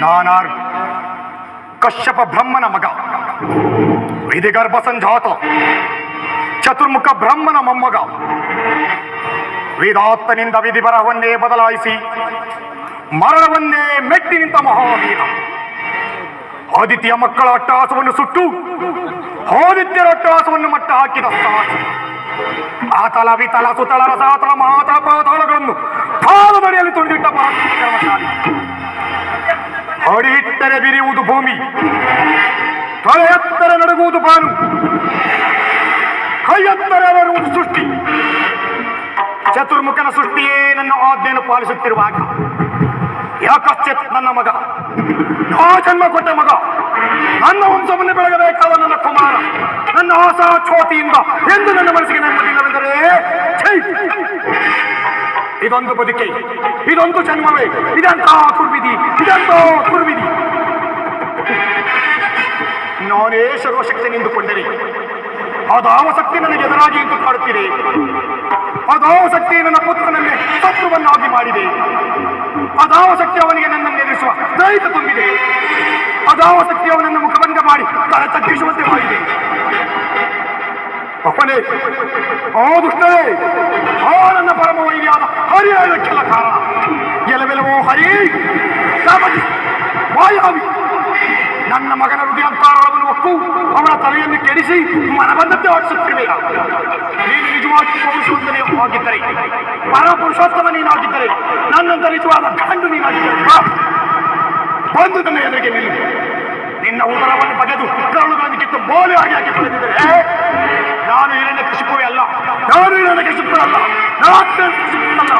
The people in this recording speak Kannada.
ನಾನಾರು ಕಶ್ಯಪ ಬ್ರಹ್ಮನ ಮಗ, ವಿಧಿಗರ್ಭ ಸಂಜಾತ ಚತುರ್ಮುಖ ಬ್ರಹ್ಮನ ಮೊಮ್ಮಗ. ವೇದಾತ್ತನಿಂದ ವಿಧಿ ಬರಹವನ್ನೇ ಬದಲಾಯಿಸಿ ಮರಣವನ್ನೇ ಮೆಟ್ಟಿ ನಿಂತ ಮಹಾವೀರ. ಆದಿತ್ಯ ಮಕ್ಕಳ ಅಟ್ಟಹಾಸವನ್ನು ಸುಟ್ಟು ಆದಿತ್ಯರ ಅಟ್ಟಹಾಸವನ್ನು ಮಟ್ಟ ಹಾಕಿದ ಸಾಹಸಿ. ಆತಲ ವಿತಲ ಸುತಳ ರಸಾತಳ ಮಹಾತಳ ಪಾತಾಳಗಳನ್ನು ಕಾಲದಡಿಯಲ್ಲಿ ತುಳಿದಿಟ್ಟ ಪರಾಕ್ರಮಶಾಲಿ. ಅಡಿ ಇಟ್ಟರೆ ಬಿರಿಯುವುದು ಭೂಮಿ, ತಲೆ ಎತ್ತರೆ ನಡುಗುವುದು ಬಾನು, ಕೈ ಎತ್ತರೆ ಬರುವುದು ಸೃಷ್ಟಿ. ಚತುರ್ಮುಖನ ಸೃಷ್ಟಿಯೇ ನನ್ನ ಆಜ್ಞೆಯನ್ನು ಪಾಲಿಸುತ್ತಿರುವಾಗ ಯಾಕಶ್ಚಿತ್ ನನ್ನ ಮಗ, ಆ ಜನ್ಮ ಕೊಟ್ಟ ಮಗ, ನನ್ನ ವಂಶವನ್ನು ಬೆಳಗಬೇಕಾದ ನನ್ನ ಕುಮಾರ, ನನ್ನ ಆಸಾ ಛೋತಿಯಿಂದ ಎಂದು ನನ್ನ ಮನಸ್ಸಿಗೆ ನೆಮ್ಮದಿಲ್ಲವೆಂದರೆ ಇದೊಂದು ಬದುಕೆ, ಇದೊಂದು ಜನ್ಮವೇ, ಇದಂತ ಕುರ್ವಿಧಿ, ಇದಂತ ಕುರ್ವಿಧಿ. ನಾನೇ ಸರ್ವಶಕ್ತಿ ನಿಂದುಕೊಂಡರೆ ಅದಾವ ಶಕ್ತಿ ನನಗೆ ಎದುರಾಗಿ ಎಂದು ಕಾಡುತ್ತಿದೆ. ಅದಾವ ಶಕ್ತಿ ನನ್ನ ಪುತ್ರನನ್ನೇ ಶತ್ರುವನ್ನಾಗಿ ಮಾಡಿದೆ. ಅದಾವ ಶಕ್ತಿ ಅವನಿಗೆ ನನ್ನನ್ನು ಎದುರಿಸುವ ಧೈರ್ಯ ತುಂಬಿದೆ. ಅದಾವ ಶಕ್ತಿ ಅವನನ್ನು ಮುಖಭಂಗ ಮಾಡಿ ತಲೆ ತಗ್ಗಿಸುವಂತೆ ಮಾಡಿದೆ. ಅಪ್ಪನೇ, ಆ ದುಷ್ಟರೇ, ಆ ನನ್ನ ಪರಮ ವೈರ್ಯಾದ ಹರಿಯಾದಕ್ಕೆಲ್ಲ ಕಾರಣ. ಎಲವೆಲವೋ ಹರಿ ವಾಯಾವಿ ನನ್ನ ಮಗನ ಹೃದಯಾಂಕಾರವನ್ನು ಒಕ್ಕು ಅವನ ತಲೆಯನ್ನು ಕೆಡಿಸಿ ಮನಬಂಧತೆ ಆಡಿಸುತ್ತಿವೆ. ನೀನು ನಿಜವಾಗಿ ಪೌರುಷವಂತನೇ ಆಗಿದ್ದರೆ, ಪರಮ ಪುರುಷೋತ್ತಮ ನೀನಾಗಿದ್ದರೆ, ನನ್ನಂತ ನಿಜವಾದ ಗಂಡು ನೀನಾಗಿದ್ದರೆ ಬಂದು ನನ್ನ ಎದುರಿಗೆ ನಿಲ್ಲು. ನಿನ್ನ ಉದರವನ್ನು ಬಗೆದು ಕರುಳುಗಳನ್ನು ಕಿತ್ತು ಬೋಲೆ ಆಗಿ ಬೆಳೆದಿದ್ದರೆ ನಾನು ಹಿರಣ್ಯ ಕಶಿಪುವೇ ಅಲ್ಲ, ನಾನು ಹಿರಣ್ಯ ಕಶಿಪುರಲ್ಲ, ನಾನು ಕಶಿಪುರಲ್ಲ.